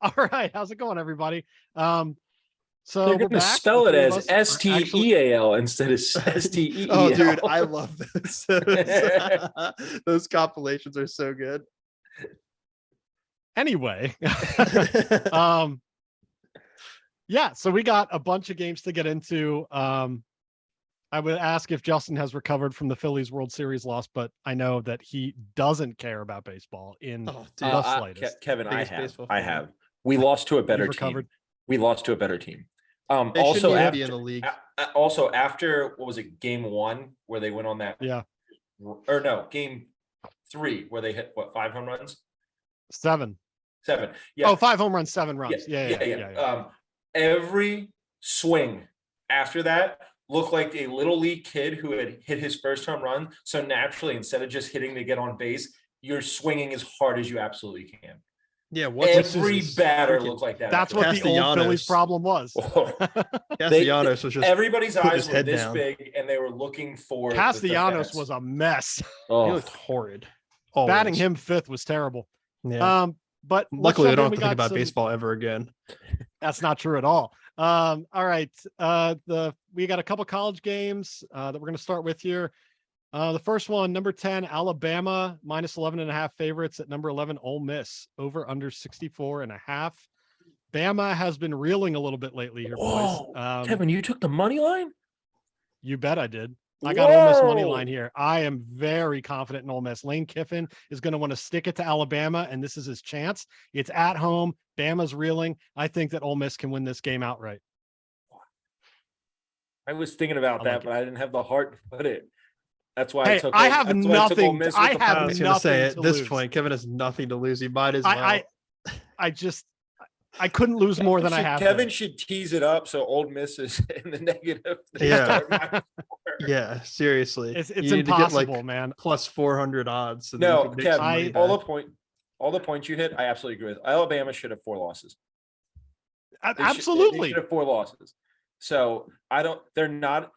All right, how's it going, everybody? So They're we're going to back. spell The it three of as us are actually- STEAL instead of STEEL. Oh, dude, I love those. Those compilations are so good. Anyway, yeah. So we got a bunch of games to get into. I would ask if Justin has recovered from the Phillies World Series loss, but I know that he doesn't care about baseball in Oh, dude. the slightest. Kevin, Biggest baseball I fan. have. We lost to a better You've team. recovered? We lost to a better team. They Also, shouldn't even after, be in the league. also after what was it, game 1 where they went on that? Yeah, Or no, game 3 where they hit what, 5 home runs? 7. 7. Yeah. Oh, 5 home runs, 7 runs. Yeah. Every swing after that looked like a little league kid who had hit his first home run. So naturally, instead of just hitting to get on base, you're swinging as hard as you absolutely can. Yeah, Every batter looked like that. That's what the old Castellanos. Phillies problem was. Castellanos was just Everybody's putting eyes his were head this down. big, and they were looking for the Castellanos fence. was a mess. He Oh, looked horrid. Batting Always. him 5th was terrible. Yeah. But let's Luckily, I jump in. don't have We to think got about some- baseball ever again. That's not true at all. All right. We got a couple college games that we're going to start with here. The first one, number 10, Alabama, minus 11.5 favorites at number 11, Ole Miss, over under 64.5. Bama has been reeling a little bit lately here, boys. Kevin, you took the money line? You bet I did. I got Ole Miss money Whoa. line here. I am very confident in Ole Miss. Lane Kiffin is going to want to stick it to Alabama, and this is his chance. It's at home. Bama's reeling. I think that Ole Miss can win this game outright. I was thinking about I that, like it. but I didn't have the heart to put it. That's why Hey, I took. I have that's why I took Ole nothing- Miss I with the have I was pound. going to say nothing at to this lose. point, Kevin has nothing to lose. He might as well. I couldn't lose more than I have. Kevin to. should tease it up so Old Miss is in the negative. Yeah. Yeah, seriously. It's You need to get, impossible, like, man. plus 400 odds. So that you No, can make some money Kevin, back. all the points you hit, I absolutely agree with. Alabama should have 4 losses. They Absolutely. should have 4 losses. So they're not.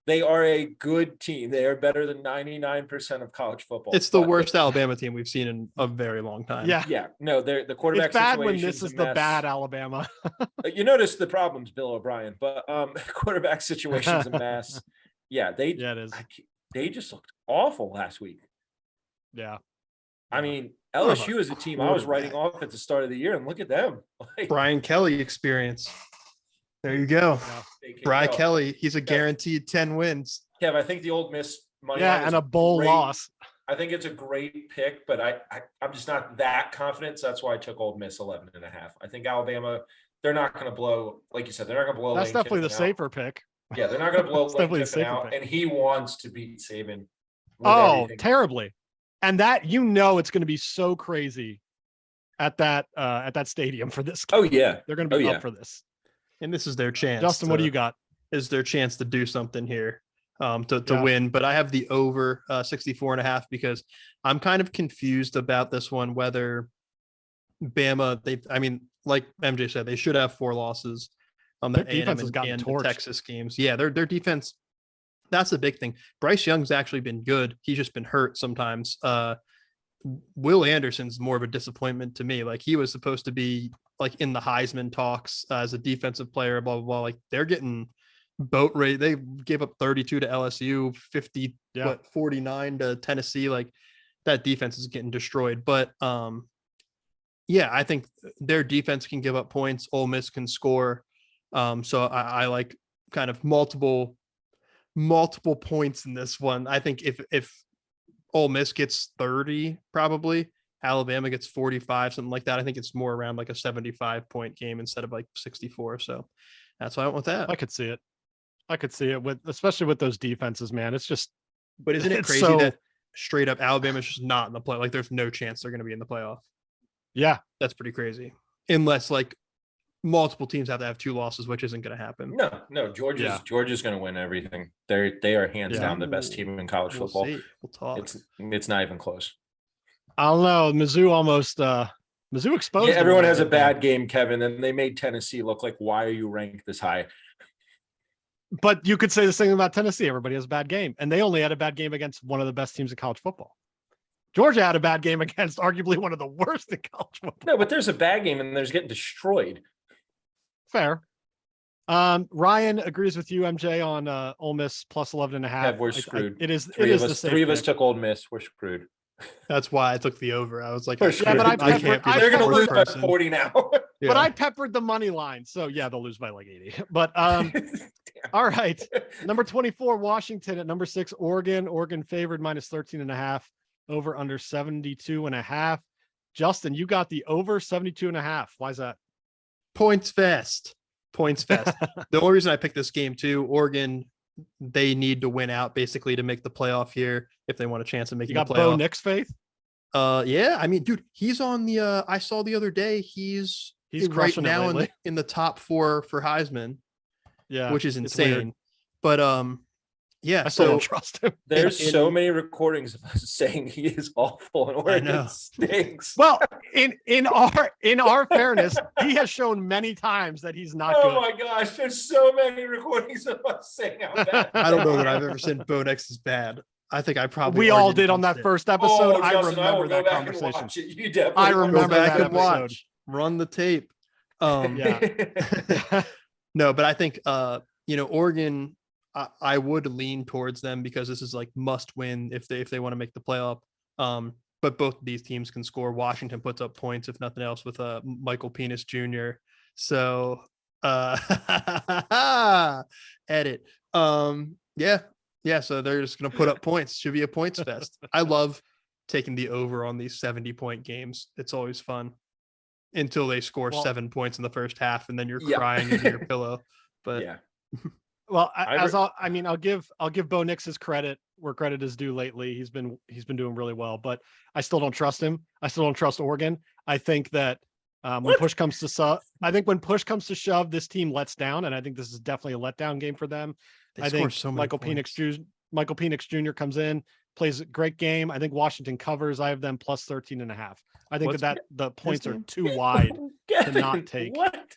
They are a good team. They are better than 99% of college football. It's the But- worst Alabama team we've seen in a very long time. Yeah. Yeah, no, the quarterback It's bad when situation's this is a the mess. bad Alabama. You notice the problems, Bill O'Brien, but quarterback situation's a mess. Yeah, Yeah, it is. they just looked awful last week. Yeah. I mean, What about LSU is a team I was writing off at the start of the year, and look at them. Like, Brian Kelly experience. There you go. Yeah. they can Brian go. Kelly, he's a Yeah. guaranteed 10 wins. Kev, I think the Old Miss money. Yeah, line is and a bowl great. loss. I think it's a great pick, but I'm just not that confident. So that's why I took Old Miss 11.5. I think Alabama, they're not going to blow, like you said, they're not going to blow. That's Lane definitely the Kiffin out. safer pick. Yeah, they're not going to blow It's Lane definitely a Kiffin safer out, pick. and he wants to beat Saban. with Oh, everything. terribly. And that it's going to be so crazy at that stadium for this. Oh yeah, They're going to be Oh, up yeah. for this. And this is their chance. Justin, what do to- you got? Is their chance to do something here to Yeah. win. But I have the over 64.5 because I'm kind of confused about this one, whether Bama, like MJ said, they should have 4 losses on the Their defense A&M has gotten and the torched. Texas games. Yeah, their defense, that's a big thing. Bryce Young's actually been good. He's just been hurt sometimes. Will Anderson's more of a disappointment to me. Like, he was supposed to be like in the Heisman talks as a defensive player, blah, blah, blah. Like, they're getting boat rate. They gave up 32 to LSU, 49 to Tennessee. Like, that defense is getting destroyed. But yeah, I think their defense can give up points. Ole Miss can score. So I like kind of multiple points in this one. I think if Ole Miss gets 30, probably Alabama gets 45, something like that. I think it's more around like a 75-point game instead of like 64. So that's why I went with that. I could see it. Especially with those defenses, man. It's just, But isn't it it's crazy so- that straight up Alabama's just not in the play? Like, there's no chance they're going to be in the playoff. yeah. That's pretty crazy. Unless like multiple teams have to have 2 losses, which isn't going to happen. no, Georgia's Yeah. Georgia's going to win everything. They are hands Yeah. down the best team in college We'll football. see. We'll talk. It's not even close. I don't know. Mizzou exposed. Yeah, them everyone little has a bit there. bad game, Kevin, and they made Tennessee look like, why are you ranked this high? But you could say the same about Tennessee. Everybody has a bad game, and they only had a bad game against one of the best teams in college football. Georgia had a bad game against arguably one of the worst in college football. No, but there's a bad game and there's getting destroyed. Fair. Ryan agrees with you, MJ, on Ole Miss plus 11 and a half. Yeah, we're screwed. It is Three it of is the us, safe three of us pick. took Ole Miss. We're screwed. That's why I took the over. I was like, We're Yeah, but screwed. I can't be peppered- the They're gonna fourth lose by person. 40 now. Yeah. But I peppered the money line. So yeah, they'll lose by like 80. But all right. Number 24, Washington at number 6, Oregon. Oregon favored minus 13 and a half, over under 72 and a half. Justin, you got the over 72 and a half. Why is that? Points fest. Points fest. The only reason I picked this game too, Oregon, they need to win out basically to make the playoff here if they want a chance of You making got the Bo playoff. Nix faith? Yeah, I mean, dude, he's on the I saw the other day he's He's right crushing it now lately. in the top 4 for Heisman, Yeah. which is it's weird. insane. But yeah, I still so don't trust him. There's in- so many recordings of us saying he is awful and Oregon know. stinks. Well, in our fairness, he has shown many times that he's not Oh good. my gosh, there's so many recordings of us saying how bad. I don't know that I've ever said Bo Nix is bad. I think I probably We all argued did on against that it. first episode. Oh, I Justin, I will remember go that back and conversation. watch it. You definitely I Go remember back that and watch. episode. Run the tape. Yeah. No, but I think Oregon, I would lean towards them because this is like must win if they want to make the playoff. But both of these teams can score. Washington puts up points if nothing else with Michael Penis Jr. So edit. Yeah. So they're just gonna put up points. Should be a points fest. I love taking the over on these 70-point games. It's always fun until they score Well- 7 points in the first half, and then you're Yeah. crying into your pillow. But Yeah. Well, I I'll give Bo Nix his credit where credit is due lately. He's been doing really well, but I still don't trust him. I still don't trust Oregon. I think that when What? push comes to shove, this team lets down, and I think this is definitely a letdown game for them. they I score think so many Michael points. Penix Jr. comes in, plays a great game. I think Washington covers. I have them plus 13 and a half. I think What's that the points are game? too wide. Kevin, not take. What?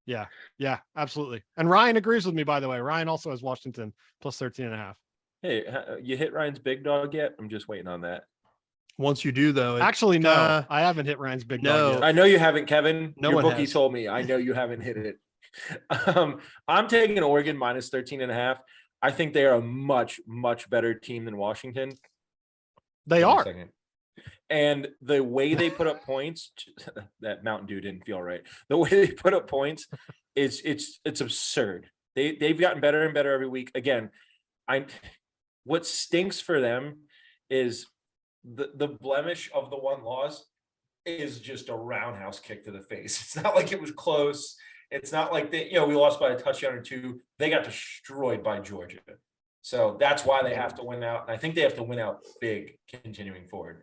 Yeah, absolutely. And Ryan agrees with me, by the way. Ryan also has Washington plus 13 and a half. Hey, you hit Ryan's big dog yet? I'm just waiting on that. Once you do, though, Actually, no, uh, I haven't hit Ryan's big no. dog yet. I know you haven't, Kevin. No Your one bookie has. told me. I know you haven't hit it. I'm taking Oregon minus 13 and a half. I think they are a much, much better team than Washington. They Give me a are. second. And the way they put up points, that Mountain Dew didn't feel right. The way they put up points is it's absurd. They've gotten better and better every week. Again, what stinks for them is the blemish of the one loss is just a roundhouse kick to the face. It's not like it was close. It's not like we lost by a touchdown or two. They got destroyed by Georgia. So that's why they have to win out. And I think they have to win out big continuing forward.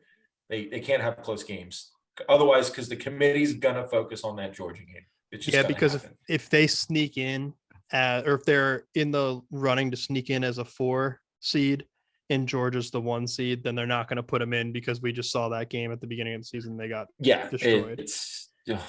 They can't have close games. Otherwise, because the committee's gonna focus on that Georgia game. It's just yeah, gonna because happen. if they sneak in, or if they're in the running to sneak in as a 4 seed, and Georgia's the 1 seed, then they're not going to put them in because we just saw that game at the beginning of the season. They got destroyed. It's the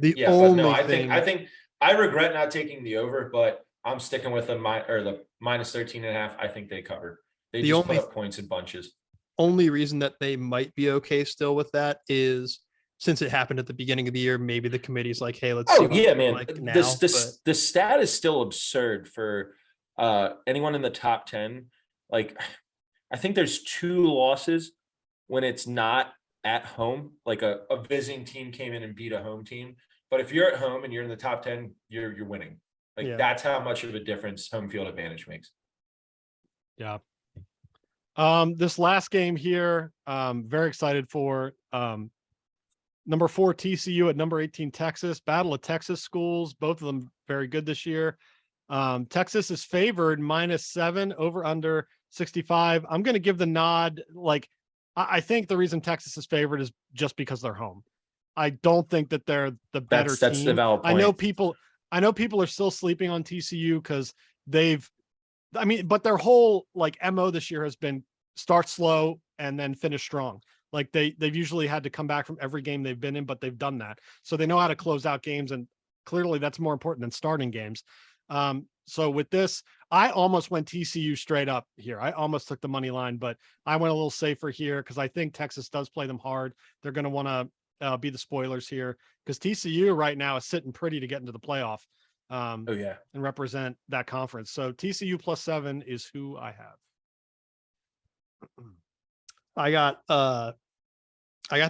yeah, but only no, I thing. think I regret not taking the over, but I'm sticking with the minus 13 and a half. I think they covered. They The just put only- up points in bunches. only reason that they might be okay still with that is since it happened at the beginning of the year, maybe the committee's like, hey, let's see Oh what yeah, we man. like now. The stat is still absurd for anyone in the top 10. Like, I think there's 2 losses when it's not at home. Like a visiting team came in and beat a home team. But if you're at home and you're in the top 10, you're winning. Like Yeah. that's how much of a difference home field advantage makes. Yeah. This last game here, very excited for number 4 TCU at number 18 Texas. Battle of Texas schools, both of them very good this year. Texas is favored -7 over under 65. I'm going to give the nod. Like, I think the reason Texas is favored is just because they're home. I don't think that they're the better That's team. the valid point. I know people are still sleeping on TCU because but their whole like MO this year has been start slow and then finish strong. Like they've usually had to come back from every game they've been in, but they've done that. So they know how to close out games, and clearly that's more important than starting games. So with this, I almost went TCU straight up here. I almost took the money line, but I went a little safer here because I think Texas does play them hard. They're going to want to be the spoilers here because TCU right now is sitting pretty to get into the playoff Oh yeah. and represent that conference. So TCU +7 is who I have. I got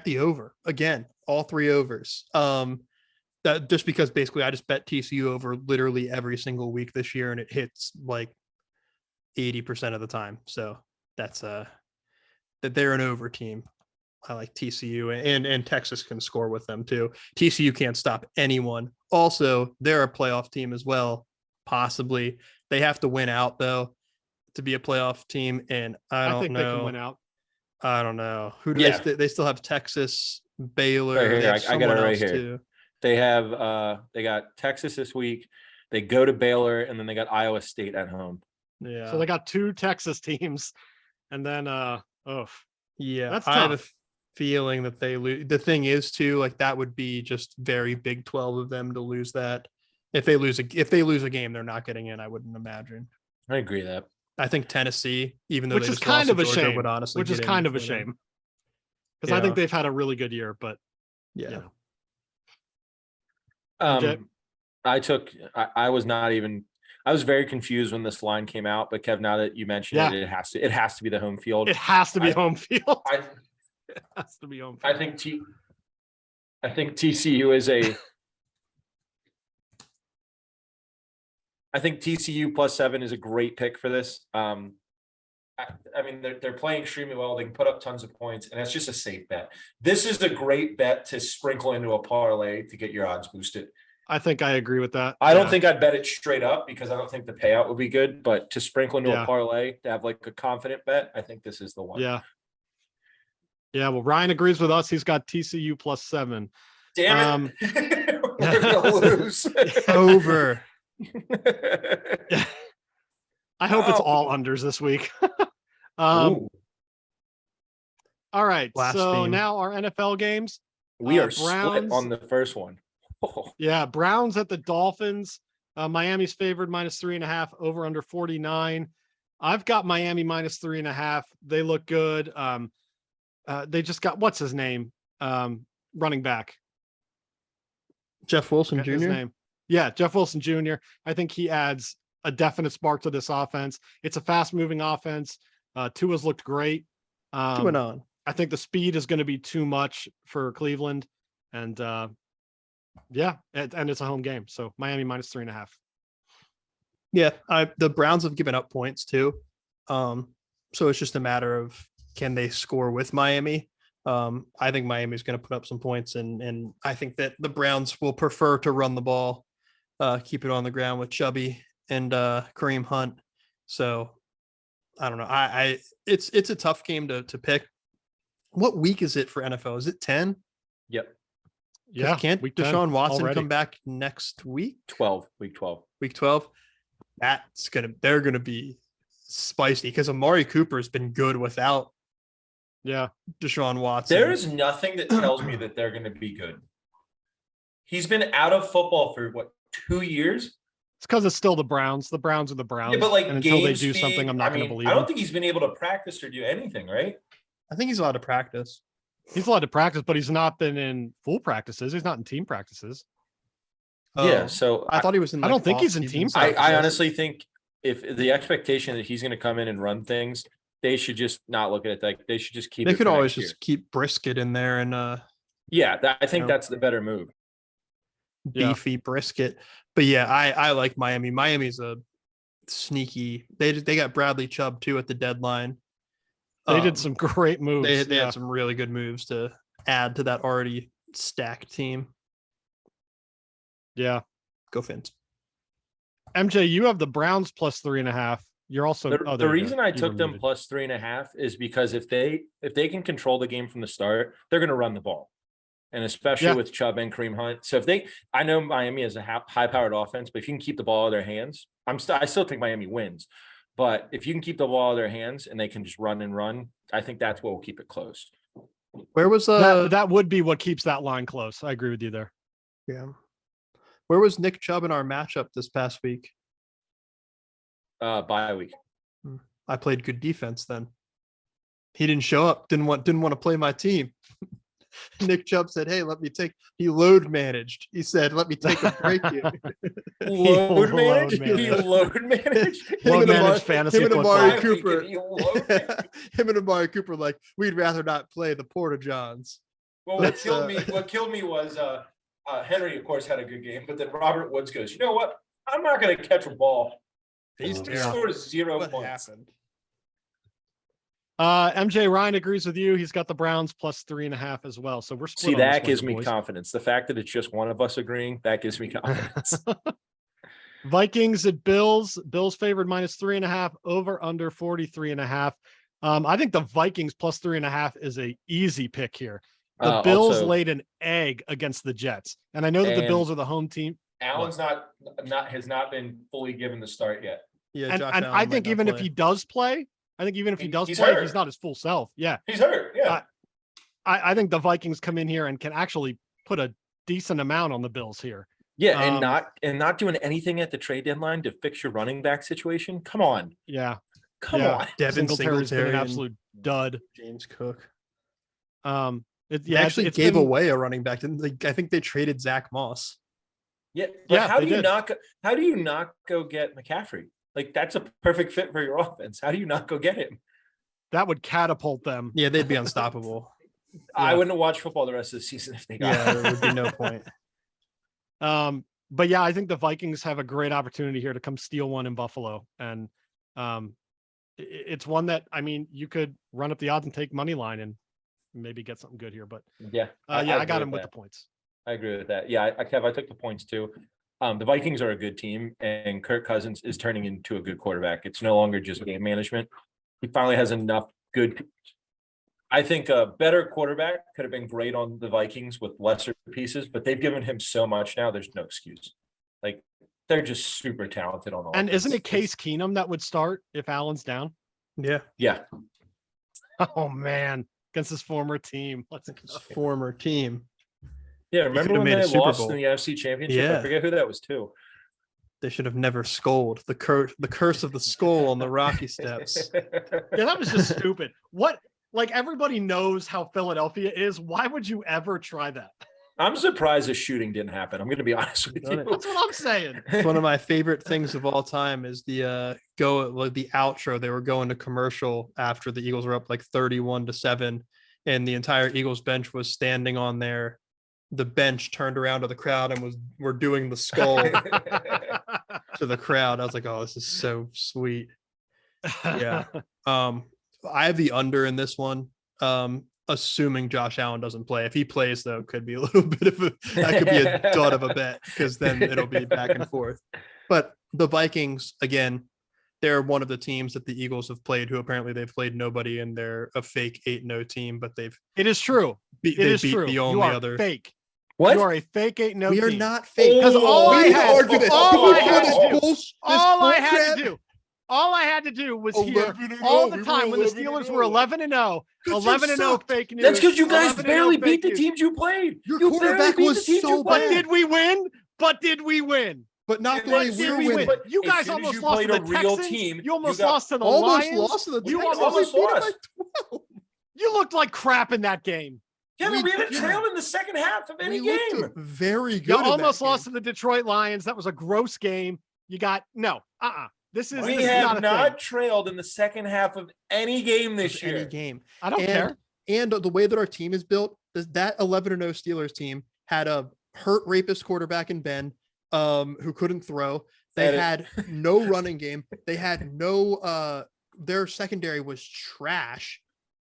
the over again, all 3 overs. That just because basically I just bet TCU over literally every single week this year and it hits like 80% of the time. So that's that they're an over team. I like TCU and Texas can score with them too. TCU can't stop anyone. Also, they're a playoff team as well. Possibly they have to win out though to be a playoff team. And I don't think know. they can win out. I don't know who do Yeah. they still have Texas, Baylor. Right here, They have I got it someone right else here. too. They have they got Texas this week. They go to Baylor and then they got Iowa State at home. Yeah. So they got 2 Texas teams, and then Yeah, That's I have a tough. feeling that they lose. The thing is, too, like that would be just very Big 12 of them to lose that. If they lose a game, they're not getting in. I wouldn't imagine. I agree with that. I think Tennessee, even though which they is just kind lost of to a Georgia, shame. would honestly Which is get in kind of a before them. shame because I think Yeah. they've had a really good year. But Yeah, MJ? I was not even. I was very confused when this line came out, but Kev, now that you mentioned Yeah. it, it has to be the home field. It has to be I- home field. I It has to be home I field. think I think TCU is a. I think TCU +7 is a great pick for this. I mean, they're playing extremely well. They can put up tons of points, and it's just a safe bet. This is a great bet to sprinkle into a parlay to get your odds boosted. I think I agree with that. I don't Yeah. think I'd bet it straight up because I don't think the payout would be good, but to sprinkle into Yeah. a parlay to have like a confident bet, I think this is the one. Yeah. Yeah. Well, Ryan agrees with us. He's got TCU +7. Damn it. We're gonna lose. over. Yeah. I hope it's all unders this week. Ooh, All right. So Blaspheme. now our NFL games. we are split Browns- on the first one. Yeah, Browns at the Dolphins. Miami's favored -3.5, over under 49. I've got Miami -3.5. They look good. They just got what's his name? Running back. Jeff Wilson Forget his Jr. name. Yeah, Jeff Wilson Jr. I think he adds a definite spark to this offense. It's a fast-moving offense. Tua's looked great. Going on. I think the speed is going to be too much for Cleveland, and yeah, and it's a home game, so Miami -3.5. Yeah, the Browns have given up points too. So it's just a matter of can they score with Miami? I think Miami's going to put up some points, and I think that the Browns will prefer to run the ball, keep it on the ground with Chubby and Kareem Hunt. So I don't know. It's a tough game to pick. What week is it for NFL? Is it 10? Yep, Yeah, Can't week 10 Deshaun Watson already. come back next week? 12, week 12. Week 12? They're gonna be spicy because Amari Cooper has been good without Yeah, Deshaun Watson. There is nothing that tells me that they're going to be good. He's been out of football for what, 2 years? it's because it's still the Browns. The Browns are the Browns. Yeah, but like and until they game do something, speed, I'm not I going to mean, believe I don't him. think he's been able to practice or do anything, right? I think he's allowed to practice. He's allowed to practice, but he's not been in full practices. He's not in team practices. Yeah, Oh, so I thought he was in. I don't think he's in off-season team stuff. I practices. honestly think if the expectation that he's going to come in and run things, they should just not look at it like they should just keep. They it could for always next year. just keep Brisket in there and Yeah, I think know. that's the better move. Yeah. beefy Brisket. But yeah, I like Miami. Miami's a sneaky. They got Bradley Chubb too at the deadline. They did some great moves. They yeah. had some really good moves to add to that already stacked team. Yeah. Go Fins. MJ, you have the Browns +3.5. You're also The there you go. reason I You took were them muted. +3.5 is because if they can control the game from the start, they're going to run the ball, and especially Yeah. with Chubb and Kareem Hunt. So I know Miami is a high-powered offense, but if you can keep the ball out of their hands, I still think Miami wins. But if you can keep the ball out of their hands and they can just run and run, I think that's what will keep it close. Where was that would be what keeps that line close. I agree with you there. yeah. Where was Nick Chubb in our matchup this past week? Bye week. I played good defense then. He didn't show up. Didn't want to play my team. Nick Chubb said, "Hey, he load managed. He said, let me take a break here." Load manage? managed. He load managed? Load managed fantasy him and football. Amari Bye week, Cooper. and he load managed? Him and Amari Cooper like, we'd rather not play the Porta Johns. Well, That's, what killed me was Henry, of course, had a good game, but then Robert Woods goes, you know what? I'm not going to catch a ball. He's He terrible. scored 0 What points. happened? MJ Ryan agrees with you. He's got the Browns plus 3.5 as well. So we're split See, on this that one gives here, me boys. confidence. The fact that it's just one of us agreeing, that gives me confidence. Vikings at Bills. Bills favored minus 3.5, over under 43.5. I think the Vikings plus 3.5 is a easy pick here. The Bills Also, laid an egg against the Jets, and I know that the And- Bills are the home team. Allen's has not been fully given the start yet. Yeah, And, Josh and Allen I might think not even if play. he does play, He's play, hurt. he's not his full self. Yeah, He's hurt. Yeah. I think the Vikings come in here and can actually put a decent amount on the Bills here. Yeah, Um, and not doing anything at the trade deadline to fix your running back situation. Come on. Yeah, Come Yeah. on. Devin Singletary's been an Singletary and absolute dud. James Cook. They Actually it's gave been- away a running back, didn't they? I think they traded Zach Moss. Yeah, but Yeah, how they do you did. not go get McCaffrey? Like that's a perfect fit for your offense. How do you not go get him? that would catapult them. Yeah, they'd be unstoppable. I Yeah. wouldn't have watched football the rest of the season if they got Yeah, him. there would be no point. But yeah, I think the Vikings have a great opportunity here to come steal one in Buffalo. And it's one that, I mean, you could run up the odds and take money line and maybe get something good here. But Yeah. I agree got him with that. the points. I agree with that. Yeah, Kev, I took the points too. The Vikings are a good team, and Kirk Cousins is turning into a good quarterback. It's no longer just game management. He finally has enough good. I think a better quarterback could have been great on the Vikings with lesser pieces, but they've given him so much now. There's no excuse. Like they're just super talented on all. And isn't it Case Keenum that would start if Allen's down? Yeah, Yeah, Oh man, against his former team. Let's go. his former team. yeah. could've Remember when made a they Super lost Bowl. in the NFC Championship? I Yeah. forget who that was too. They should have never scolded the curse of the skull on the Rocky Steps. Yeah, that was just stupid. What? Like everybody knows how Philadelphia is. Why would you ever try that? I'm surprised the shooting didn't happen. I'm going to be honest with Done it. you. That's what I'm saying. It's one of my favorite things of all time is the outro. They were going to commercial after the Eagles were up like 31-7, and the entire Eagles bench was standing on the bench turned around to the crowd and were doing the skull to the crowd. I was like, oh, this is so sweet. Yeah. I have the under in this one. Assuming Josh Allen doesn't play. If he plays, though, could be a little bit of that could be a dud of a bet because then it'll be back and forth. But the Vikings, again, they're one of the teams that the Eagles have played who apparently they've played nobody and they're a fake 8-0 team, but It is true. beat It is the true. You only are other. fake. What? You are a fake 8-0 We are team. not fake. Because all We I need to had, argue this. all I had This to do, bullshit- all I this had bullcrap. to do, all I had to do was hear 11-0, all the we time were when the 11-0. Steelers were 11-0, 11-0 sucked. fake news. That's because you guys 11-0 barely fake beat the news. teams you played. Your You barely quarterback beat was the teams so you But played. did we win? But did we win? But not And the then way Did we're we winning. win? You As guys soon as almost you lost to played the a real Texans. team, You almost you got lost to the Almost Lions. lost to the You Texans. almost We beat them lost. by 12. You looked like crap in that game. Yeah, We but we haven't did. trailed in the second half of any We game. looked very good. You in almost that lost game. to the Detroit Lions. That was a gross game. You got This is We this is have not a not thing. trailed in the second half of any game this of year. any game. I don't and, care. And the way that our team is built, that 11-0 Steelers team had a hurt rapist quarterback in Ben, who couldn't throw. They Edit. had no running game. They had no. Their secondary was trash.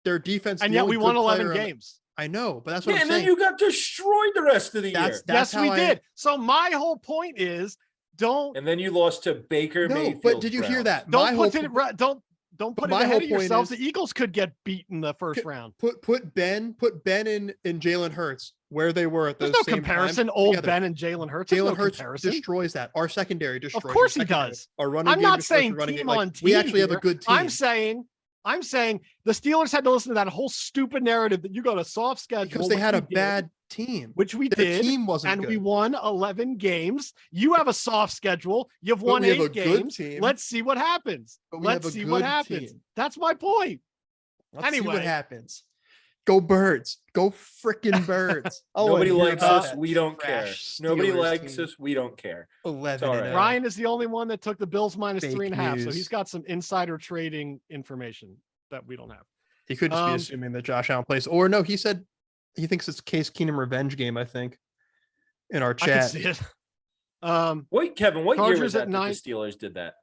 Their defense, And the yet only we won good 11 player on- games. I know, but that's what Yeah, I'm and then saying. you got destroyed the rest of the year. That's Yes, how we I- did. So my whole point is don't And then you lost to Baker No, Mayfield. but did you hear that? don't put it don't put it my ahead whole of point yourselves. is- The Eagles could get beat in the first round. Put Ben in Jalen Hurts where they were at There's those no same comparison. times Old together. Ben and Jalen Hurts. There's Jalen no Hurts comparison. destroys that. Our secondary destroys. our course he secondary. does. Our running I'm game not destroys saying our running team game. on Like, we team actually have a here. good team. I'm saying the Steelers had to listen to that whole stupid narrative that you got a soft schedule because they which had we a did. bad team. which we The did, team wasn't and good. we won 11 games. You have a soft schedule. You've But won we have a 8 good games. team. Let's see what happens. But we have Let's a see what good happens. team. That's my point. Let's see Anyway. what happens. Go Birds. Go freaking Birds. Oh, Nobody and hear likes about us. that We don't care. trash Nobody Steelers likes team. us. We don't care. 11 all and right. 0. Ryan is the only one that took the Bills minus Fake 3.5. So news. he's got some insider trading information that we don't have. He could just be assuming that Josh Allen plays. Or no, he said he thinks it's Case Keenum revenge game, I think, in our I can chat. see it. Wait, Kevin, what year Chargers was at that, that 9. the Steelers did that?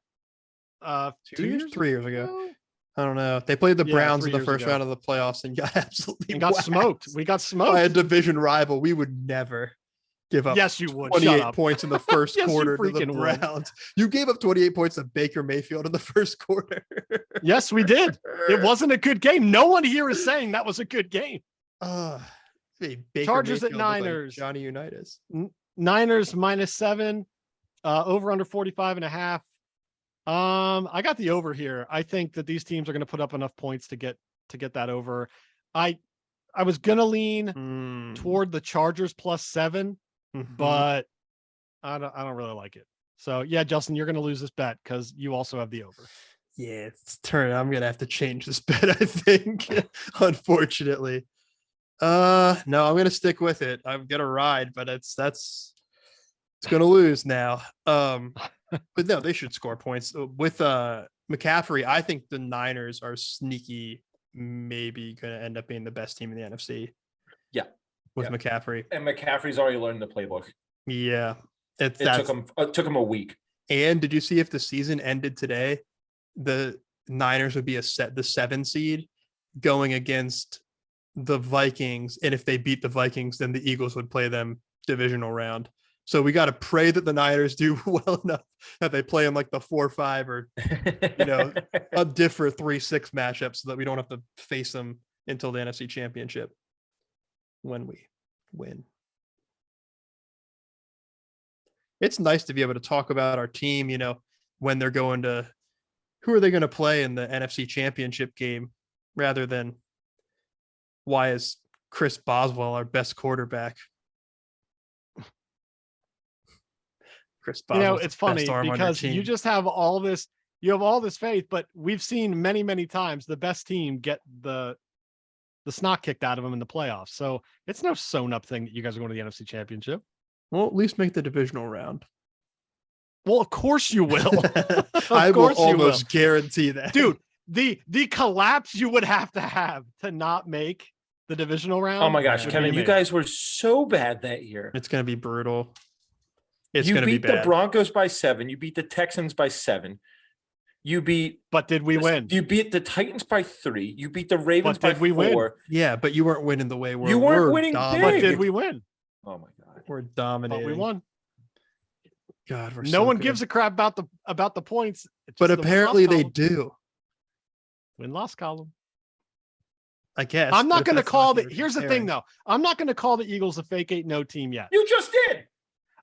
2 years? 3 years ago. I don't know. They played the Yeah, Browns 3 in the years first ago. round of the playoffs and got absolutely And got whacked smoked. We got by a smoked. division rival. We would never give up Yes, you would. Shut 28 up. points in the first Yes, you quarter to the freaking would. Browns. You gave up 28 points to Baker Mayfield in the first quarter. Yes, we did. It wasn't a good game. No one here is saying that was a good game. Baker Chargers at Mayfield looked like Niners. Johnny Unitas. Niners minus 7, over under 45.5. I got the over here. I think that these teams are going to put up enough points to get that over. I was going to lean toward the Chargers plus 7, but I don't really like it. So yeah, Justin, you're going to lose this bet because you also have the over. Yeah, it's turn. I'm gonna have to change this bet, I think. Unfortunately. No, I'm gonna stick with it. I'm gonna ride, but it's gonna lose now. But no, they should score points. With McCaffrey, I think the Niners are sneaky, maybe gonna end up being the best team in the NFC. Yeah. With McCaffrey. And McCaffrey's already learned the playbook. Yeah. It took him a week. And did you see if the season ended today, the Niners would be the 7 seed going against the Vikings. And if they beat the Vikings, then the Eagles would play them divisional round. So we got to pray that the Niners do well enough that they play in like the 4-5 or, a different 3-6 matchup so that we don't have to face them until the NFC Championship when we win. It's nice to be able to talk about our team, when they're going to, who are they going to play in the NFC Championship game rather than why is Chris Boswell our best quarterback? Chris Boswell. It's funny because you just have all this, faith, but we've seen many, many times the best team get the snot kicked out of them in the playoffs. So it's no sewn up thing that you guys are going to the NFC Championship. Well, at least make the divisional round. Well, of course you will. I will almost guarantee that. Dude, the collapse you would have to not make the divisional round. Oh my gosh, would Kevin, be you amazing. guys were so bad that year. It's going to be brutal. It's You going to be beat the bad. Broncos by 7. You beat the Texans by 7. You beat But did we win? You beat the Titans by 3. You beat the Ravens But by did we 4. win? Yeah, but you weren't winning the way You weren't we're winning dominating. But big. did we win? Oh my god. We're But dominating. we won. God, we're No so one good. gives a crap about the points. It's But just the apparently they win-loss column. do. Win-loss column. I guess. I'm but not if going to that's call what the. you're Here's the thing, comparing- though. I'm not going to call the Eagles a fake 8-0 team yet. You just did.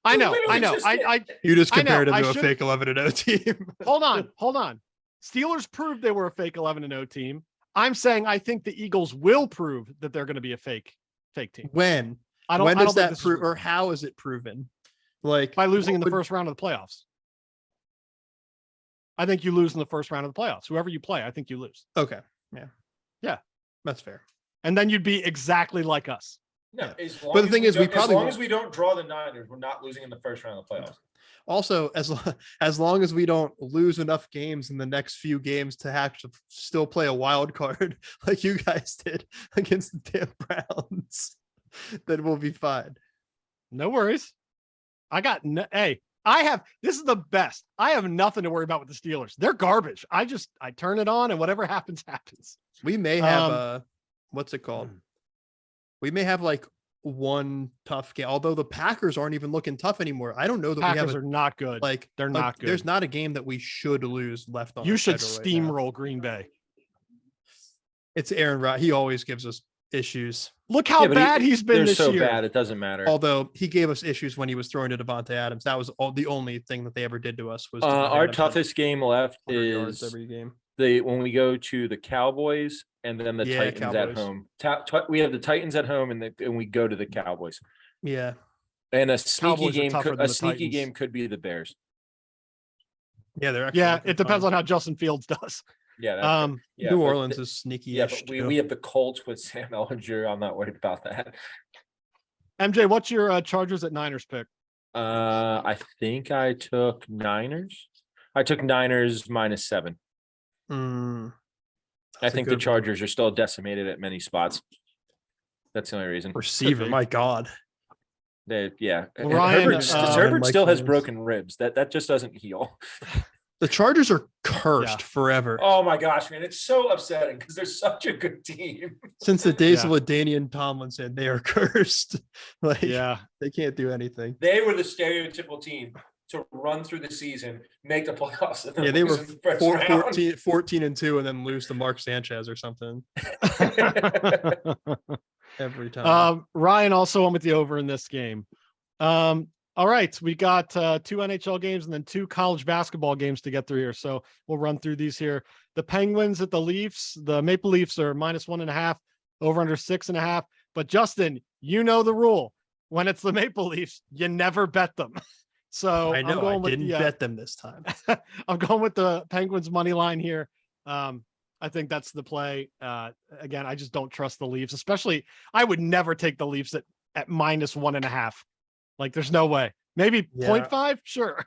I You know. literally just did. I You just I know, compared I them to a should- fake 11-0 team. hold on. Steelers proved they were a fake 11-0 team. I'm saying I think the Eagles will prove that they're going to be a fake team. When? I don't. When I does don't think that this is prove, real. or how is it proven? Like By losing in the what would- first round of the playoffs. I think you lose in the first round of the playoffs. Whoever you play, I think you lose. Okay. Yeah. That's fair. And then you'd be exactly like us. No, Yeah. as long But the as thing is, we don't- probably as long won't. as we don't draw the Niners, we're not losing in the first round of the playoffs. Also, as long as we don't lose enough games in the next few games to have to still play a wild card like you guys did against the damn Browns, then we'll be fine. No worries. This is the best. I have nothing to worry about with the Steelers. They're garbage. I turn it on and whatever happens, happens. We may have what's it called? We may have like one tough game, although the Packers aren't even looking tough anymore. I don't know that Packers we have are not good. They're not good. There's not a game that we should lose left on. You our should schedule right now. steamroll Green Bay. It's Aaron Rodgers. He always gives us issues. Look how bad he's been They're this so year. bad, it doesn't matter. Although he gave us issues when he was throwing to Devontae Adams. That was the only thing that they ever did to us was Our Devontae Adams had toughest game left 100 yards is every game. when we go to the Cowboys and then the Yeah, Titans at Cowboys. home. We have the Titans at home and we go to the Cowboys. Yeah. And a sneaky Cowboys are game tougher could, than a the sneaky Titans. game could be the Bears. Yeah, they're actually Yeah, looking it depends fine. on how Justin Fields does. Yeah, that's yeah, New but Orleans the- is sneaky. yeah, but we have the Colts with Sam Ellinger. I'm not worried about that. MJ, what's your Chargers at Niners pick? I think I took Niners. I took Niners -7. I think the Chargers are still decimated at many spots. That's the only reason. receiver. be. My God. Yeah. And Ryan, Herbert Mike still has Williams. broken ribs. That just doesn't heal. The Chargers are cursed forever. Oh my gosh, man, it's so upsetting because they're such a good team. Since the days Yeah. of LaDainian Tomlinson, they are cursed. Like Yeah, they can't do anything. They were the stereotypical team to run through the season, make the playoffs. And then Yeah, they were lose in the first round. 14-2 and then lose to Mark Sanchez or something every time. Ryan also went with the over in this game. All right, we got 2 NHL games and then 2 college basketball games to get through here. So we'll run through these here. The Penguins at the Leafs. The Maple Leafs are -1.5, over under 6.5. But Justin, you know the rule. When it's the Maple Leafs, you never bet them. So I know I'm going I with didn't the, bet them this time. I'm going with the Penguins money line here. I think that's the play. Again, I just don't trust the Leafs, especially I would never take the Leafs at -1.5. Like there's no way. Maybe Yeah. 0.5, sure.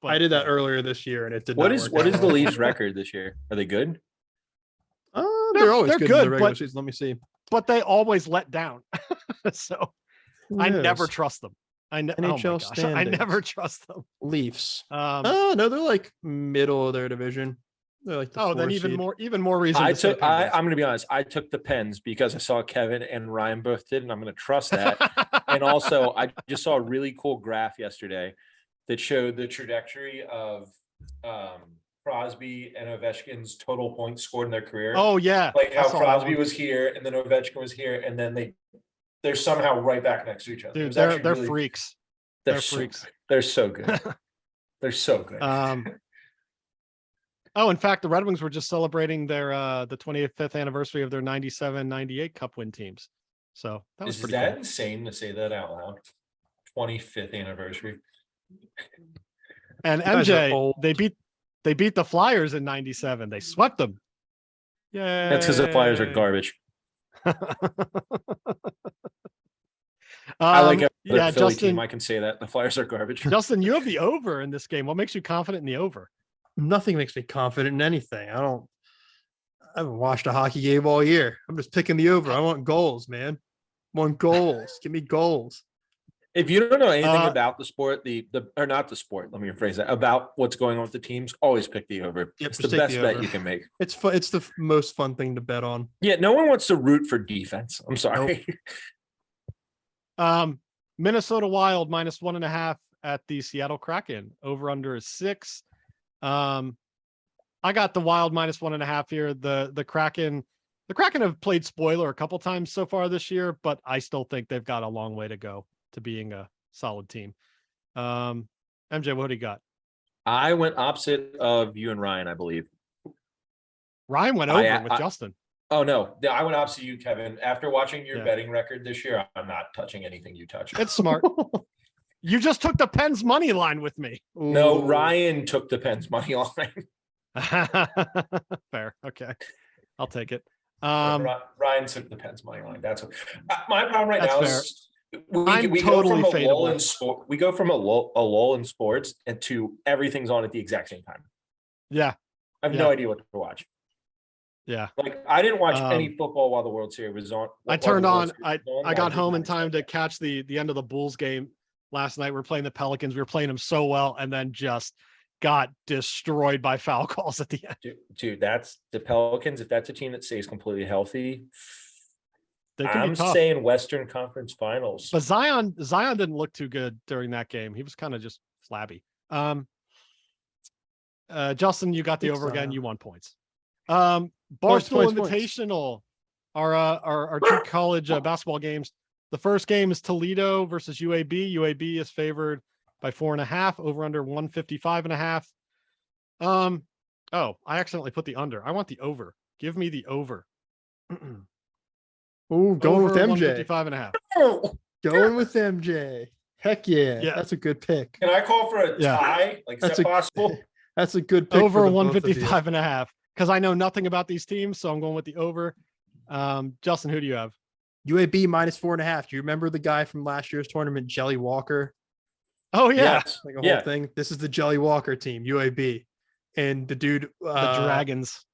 But, I did that earlier this year and it did What not is work what out is the well. Leafs record this year? Are they good? They're always they're good, in good, the regular but- season. Let me see. but they always let down. So I never Yes. trust them. Oh my NHL gosh, I standings. never trust them. Leafs. Um, No, they're like middle of their division. They're like the then 4th even seed. more reason. I to say took. I'm Penguins. going to be honest. I took the Pens because I saw Kevin and Ryan both did, and I'm going to trust that. And also, I just saw a really cool graph yesterday that showed the trajectory of Crosby and Ovechkin's total points scored in their career. Oh yeah, Like I how saw that Crosby one. was here and then Ovechkin was here, and then they're somehow right back next to each other. It Dude, was they're actually really- freaks. They're They're so freaks. good. They're so good. They're so good. Oh, in fact, the Red Wings were just celebrating their the 25th anniversary of their 97-98 Cup win teams. So that was Is pretty that cool. insane to say that out loud? 25th anniversary. And You guys are MJ, old. they beat the Flyers in 97. They swept them. Yeah. That's because the Flyers are garbage. I like every yeah, Philly Justin. team. I can say that the Flyers are garbage. Justin, you have the over in this game. What makes you confident in the over? Nothing makes me confident in anything. I haven't watched a hockey game all year. I'm just picking the over. I want goals, man. I want goals. Give me goals. If you don't know anything Uh, about the sport, or not the sport, let me rephrase that, about what's going on with the teams, always pick the over. Yep, It's the just take best the bet over. you can make. It's fun. It's the most fun thing to bet on. Yeah, no one wants to root for defense. I'm sorry. Minnesota Wild -1.5 at the Seattle Kraken. Over under is 6. I got the Wild -1.5 here. The Kraken have played spoiler a couple times so far this year, but I still think they've got a long way to go to being a solid team. MJ, what do you got? I went opposite of you and Ryan, I believe. Ryan went I- over with I- Justin. Oh no, I went opposite you, Kevin. After watching your Yeah. betting record this year, I'm not touching anything you touch. It's smart. You just took the Pens money line with me. No, Ooh. Ryan took the Pens money line. Fair. Okay. I'll take it. Ryan took the Pens money line. That's what, my problem right That's now fair. is I'm we totally go from a lull fadeable. in sport. We go from a lull in sports and to everything's on at the exact same time. Yeah. I have Yeah. no idea what to watch. Yeah. Like I didn't watch Um, any football while the World Series was on. I while the turned World on, Series was on. I got did home not in time to expect catch the end of the Bulls game last night. We were playing the Pelicans. We were playing them so well and then just got destroyed by foul calls at the end. that. Dude, that's the Pelicans. If that's a team that stays completely healthy, They can I'm be tough. saying Western Conference Finals. But Zion didn't look too good during that game. He was kind of just flabby. Justin, you got the It's over again. Zion. You won points. Points, Barstool points. Invitational, our two college basketball games. The first game is Toledo versus UAB. UAB is favored by 4.5, over under 155.5. Oh, I accidentally put the under. I want the over. Give me the over. Oh, going with Over MJ. 155.5. Going with MJ. Heck yeah. Yeah. That's a good pick. Can I call for a Yeah. tie? Like, is That's that a- possible? That's a good pick. Over for the both of you. 155.5. Because I know nothing about these teams, so I'm going with the over. Justin, who do you have? UAB -4.5. Do you remember the guy from last year's tournament, Jelly Walker? Oh yeah, Yes. Like a Yeah. whole thing. This is the Jelly Walker team, UAB. And the dude, the Dragons.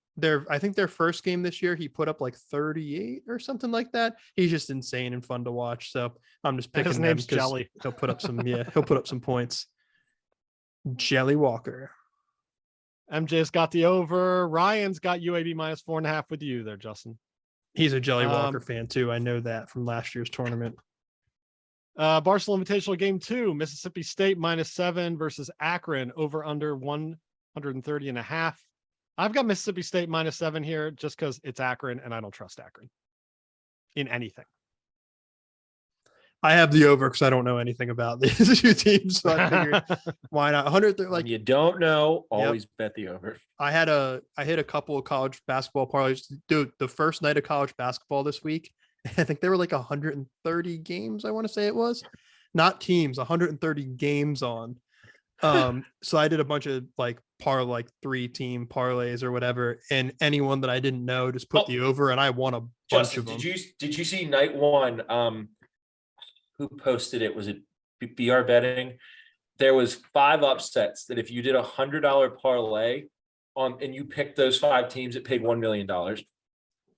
I think their first game this year, he put up like 38 or something like that. He's just insane and fun to watch. So I'm just picking His him name's 'cause Jelly. He'll put up some, he'll put up some points. Jelly Walker. MJ's got the over. Ryan's got UAB -4.5 with you there, Justin. He's a Jelly Walker Um, fan too. I know that from last year's tournament. Barcelona Invitational Game 2, Mississippi State -7 versus Akron over under 130.5. I've got Mississippi State -7 here just because it's Akron and I don't trust Akron in anything. I have the over because I don't know anything about these two teams. So I figured why not? 100 Like like you don't know, Yep. always bet the over. I hit a couple of college basketball parlays. Dude, the first night of college basketball this week, I think there were like 130 games, I want to say it was. Not teams, 130 games on. So I did a bunch of like 3-team parlays or whatever, and anyone that I didn't know just put Oh, the over, and I won a bunch Justin, of them. did you see night one? Who posted it? Was it BR betting? There was 5 upsets that if you did $100 parlay on and you picked those 5 teams, it paid $1 million.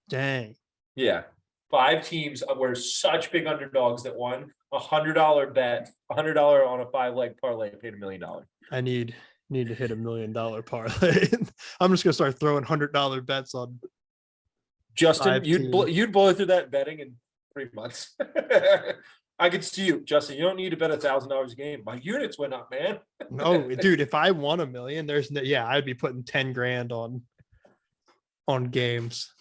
Dang. Yeah. 5 teams were such big underdogs that won $100 bet, $100 on a 5-leg parlay paid $1 million. I need to hit $1 million parlay. I'm just gonna start throwing $100 bets on. Justin, 5 you'd teams. you'd blow through that betting in 3 months. I could see you, Justin. You don't need to bet $1,000 a game. My units went up, man. No, dude, if I won $1 million, I'd be putting 10 grand on games.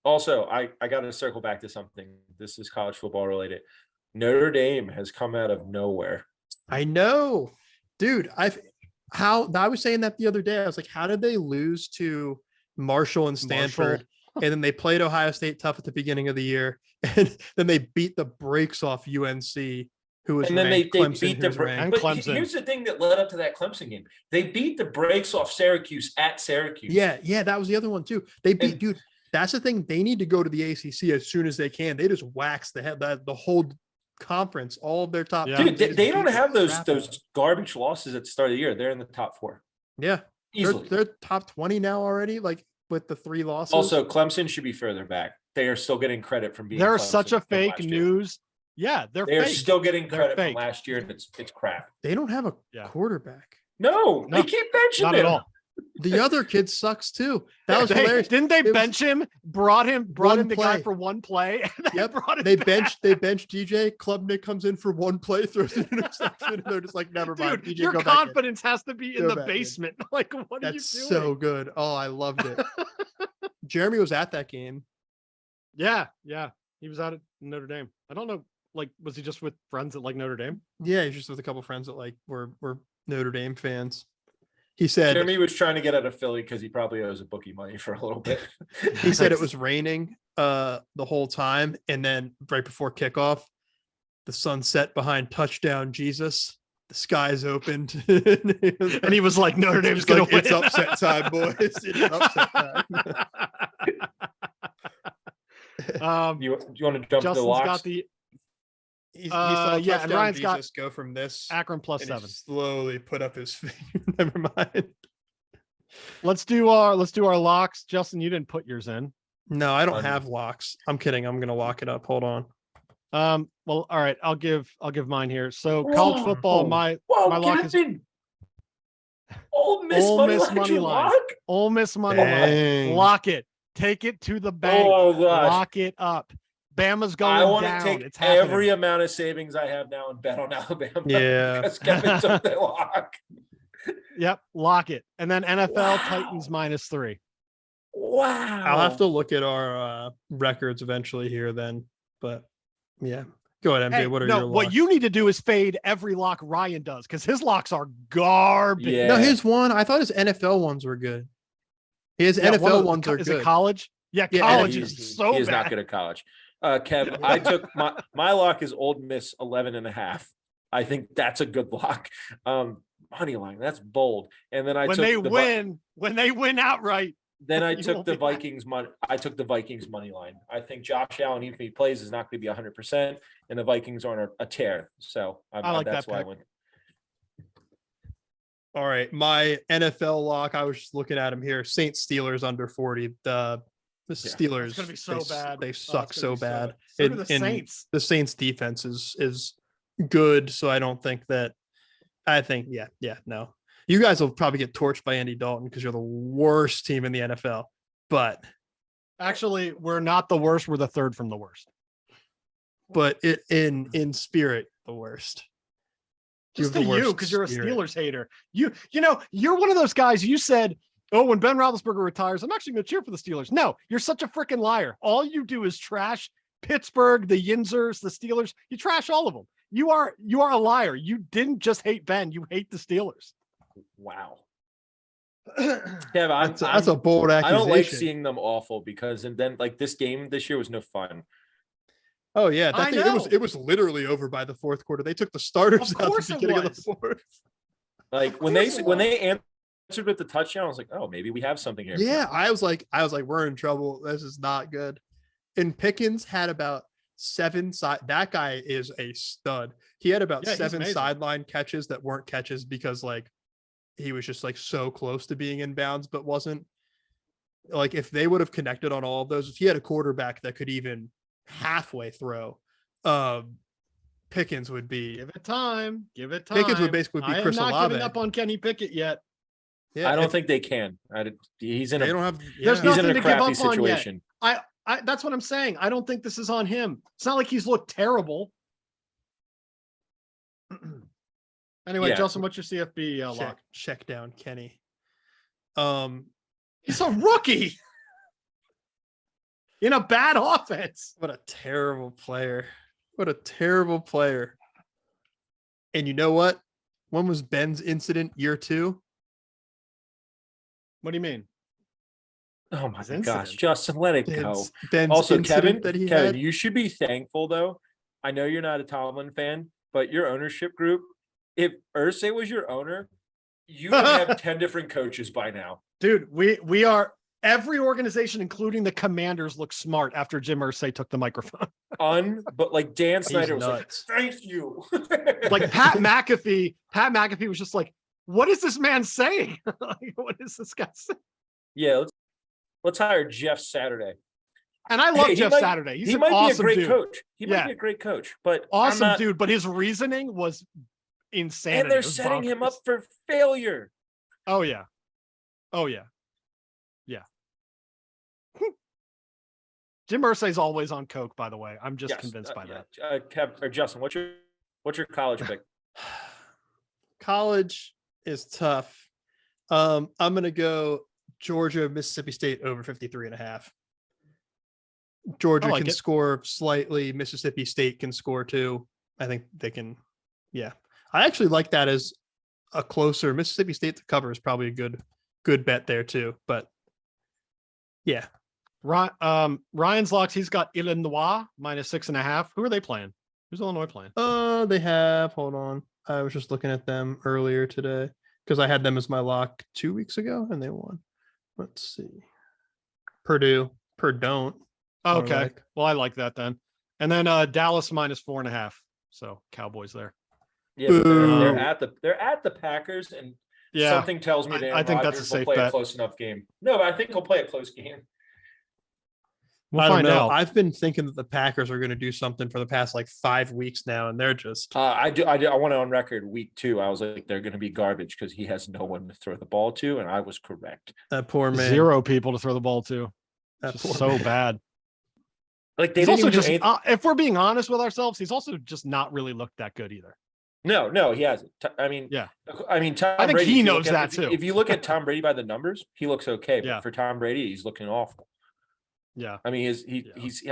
Also, I got to circle back to something. This is college football related. Notre Dame has come out of nowhere. I know, dude. I was saying that the other day. I was like, how did they lose to Marshall and Stanford? And then they played Ohio State tough at the beginning of the year, and then they beat the brakes off UNC, who was And then they ranked, Clemson, beat who the was Bra- ranked. And But Clemson. here's the thing that led up to that Clemson game. They beat the brakes off Syracuse at Syracuse. Yeah, that was the other one too. They beat, And- dude. That's the thing. They need to go to the ACC as soon as they can. They just waxed the whole conference, all of their top. Yeah. Dude, teams. they don't Beat the have crap out of those them. garbage losses at the start of the year. They're in the top 4 Yeah, easily. they're top 20 now already. Like with the 3 losses. Also, Clemson should be further back. They are still getting credit from being. They're Clemson such a from fake last year. news. Yeah, they're They're fake. still getting They're credit from fake. last year, and it's crap. they don't have a Yeah. quarterback. No, No, they keep mentioning Not at him. all. The other kid sucks too. That was They- hilarious. Didn't they It was- bench him? Brought in One the guy play. for one play. And Yep, brought him They back. benched DJ. Klubnik comes in for one play, throws an interception, and they're just like, never mind. Dude, DJ, your go back in. confidence has to be in Go the back in. basement. Like, what are you That's doing? so good. Oh, I loved it. Jeremy was at that game. Yeah. He was out at Notre Dame. I don't know. Like, was he just with friends at like Notre Dame? Yeah, he's just with a couple friends that like were Notre Dame fans. He said Jeremy was trying to get out of Philly because he probably owes a bookie money for a little bit. he said it was raining the whole time, and then right before kickoff, the sun set behind touchdown Jesus. The skies opened, And he was like, Notre Dame's He's gonna like, win. it's upset time, boys. It's upset time. You want to jump to the Justin's locks? got the He saw yeah, and touchdown Ryan's got Jesus go from this Akron plus and he 7. slowly put up his finger. Never mind. Let's do our locks. Justin, you didn't put yours in. No, I don't Fun. have locks. I'm kidding. I'm gonna lock it up. Hold on. Well, all right, I'll give mine here. So college Whoa. football, my Whoa, lock is Captain! Ole Miss Ole money Miss line. money Your line. lock? Ole Miss money line. Dang. Lock it. Take it to the bank. Oh gosh. Lock it up. Bama's going I want to down. take It's happening. every amount of savings I have now and bet on Alabama. Yeah. Because Kevin took the lock. Yep, lock it. And then NFL Wow. Titans -3. Wow. I'll have to look at our records eventually here then. But yeah. Go ahead, MJ. Hey, What are no, your what locks? you need to do is fade every lock Ryan does because his locks are garbage. Yeah. No, his one. I thought his NFL ones were good. His Yeah, one NFL of the- ones are is good. it college? Yeah, Yeah, college he is so he is bad. not good at college. Kev, I took my lock is Old Miss 11.5. I think that's a good lock. Money line, that's bold. And then I When took they the win outright. then I you took won't the be happy. Vikings money. I took the Vikings money line. I think Josh Allen, even if he plays, is not going to be 100%, and the Vikings are on a tear. So I like that's that why I pick. went. All right, my NFL lock. I was just looking at him here. Saints Steelers under 40. The Steelers. It's gonna be so bad. They Oh, suck it's gonna so be bad. So do And- the and Saints. The Saints defense is good, so I don't think that. I think no. You guys will probably get torched by Andy Dalton because you're the worst team in the NFL. But Actually, we're not the worst. We're the third from the worst. in spirit, the worst. Just have to the you, worst because you're a spirit. Steelers hater. You know, you're one of those guys. You said, "Oh, when Ben Roethlisberger retires, I'm actually going to cheer for the Steelers." No, you're such a freaking liar. All you do is trash Pittsburgh, the Yinzers, the Steelers. You trash all of them. You are a liar. You didn't just hate Ben. You hate the Steelers. Wow. Kev, That's a bold I accusation. don't like seeing them awful because and then like this game this year was no fun. Oh yeah, I it know. was literally over by the fourth quarter. They took the starters Of out at course the it beginning of the was. fourth. Like when course they it answered with the touchdown, I was like, oh, maybe we have something here. Yeah, I was like, we're in trouble. This is not good. And Pickens had about 7 side. That guy is a stud. He had about Yeah, he's 7 amazing. sideline catches that weren't catches because like he was just like so close to being in bounds, but wasn't. Like if they would have connected on all of those, if he had a quarterback that could even halfway throw, Pickens would be. Give it time. Give it time. Pickens would basically be I am Chris not Olave. giving up on Kenny Pickett yet. Yeah, I don't if think they can. He's in they a don't have. There's yeah. he's in nothing a to give crappy up on yet. situation. That's what I'm saying. I don't think this is on him. It's not like he's looked terrible. Anyway, Yeah. Justin, what's your CFB lock? check down Kenny. He's a rookie in a bad offense. What a terrible player. What a terrible player. And you know what? When was Ben's incident? Year 2? What do you mean? Oh my His gosh, incident. Justin, let it go. Ben's Also, incident Kevin, had. you should be thankful though. I know you're not a Tomlin fan, but your ownership group, if Irsay was your owner, you would have 10 different coaches by now. Dude, we are every organization, including the Commanders, looks smart after Jim Irsay took the microphone. But like Dan Snyder was nuts. like, thank you. Like Pat McAfee was just like, what is this man saying? Like, what is this guy saying? Yeah, let's hire Jeff Saturday. And I love Hey, he Jeff might- Saturday. He's he an might awesome be a great dude. coach. He might Yeah. be a great coach, but I'm Awesome not- dude, but his reasoning was insanity. and they're It was setting him bonkers. up for failure. Oh yeah. Oh yeah. Yeah. Jim Irsay's always on coke, by the way. I'm just Yes, convinced by that. Kev or Justin, what's your college pick? College is tough. I'm gonna go Georgia, Mississippi State over 53.5. Georgia like can it. score slightly. Mississippi State can score too. I think they can. Yeah, I actually like that as a closer Mississippi State to cover is probably a good bet there too. But yeah, Ryan's locks. He's got Illinois -6.5. Who are they playing? Who's Illinois playing? they have. Hold on, I was just looking at them earlier today because I had them as my lock 2 weeks ago and they won. Let's see, Purdue. Don't. Oh, Or okay. like- Well, I like that then. And then Dallas -4.5. So Cowboys there. Yeah, but they're Boo. they're at the Packers, and Yeah. something tells me that I think that's a Rodgers will safe play bet. a close enough game. No, but I think he'll play a close game. We'll I don't find know. out. I've been thinking that the Packers are going to do something for the past like 5 weeks now, and they're just I want it on record. Week 2, I was like, they're going to be garbage because he has no one to throw the ball to, and I was correct. that poor man. 0 people to throw the ball to. That Just poor so man. bad. Like they He's didn't also even do just, anything. if we're being honest with ourselves, he's also just not really looked that good either. No, he hasn't. I mean, Yeah. I mean, Tom I think Brady, he if you knows look at- that too. If you look at Tom Brady by the numbers, he looks okay. But Yeah. for Tom Brady, he's looking awful. Yeah. I mean, I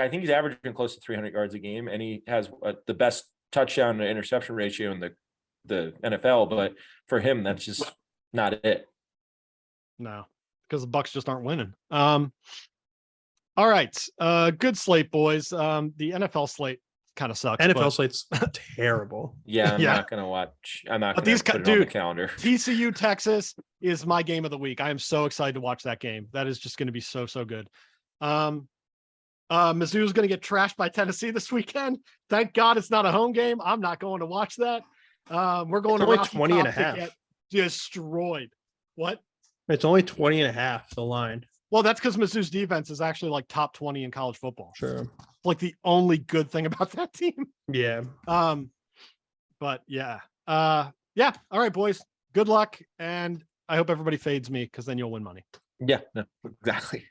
think he's averaging close to 300 yards a game, and he has the best touchdown to interception ratio in the NFL. But for him, that's just not it. No, because the Bucks just aren't winning. All right. Good slate, boys. The NFL slate kind of sucks. NFL but slate's terrible. Yeah, I'm Yeah. not gonna watch. I'm not But gonna these put it on the dude, calendar. TCU Texas is my game of the week. I am so excited to watch that game. That is just going to be so good. Mizzou's going to get trashed by Tennessee this weekend. Thank God it's not a home game. I'm not going to watch that. We're going It's to only Rocky 20 and Top a to half. get destroyed. What? It's only 20 and a half, the line. Well, that's because Mizzou's defense is actually like top 20 in college football. Sure. Like the only good thing about that team. Yeah. But yeah. Yeah. All right, boys. Good luck. And I hope everybody fades me because then you'll win money. Yeah, no, exactly.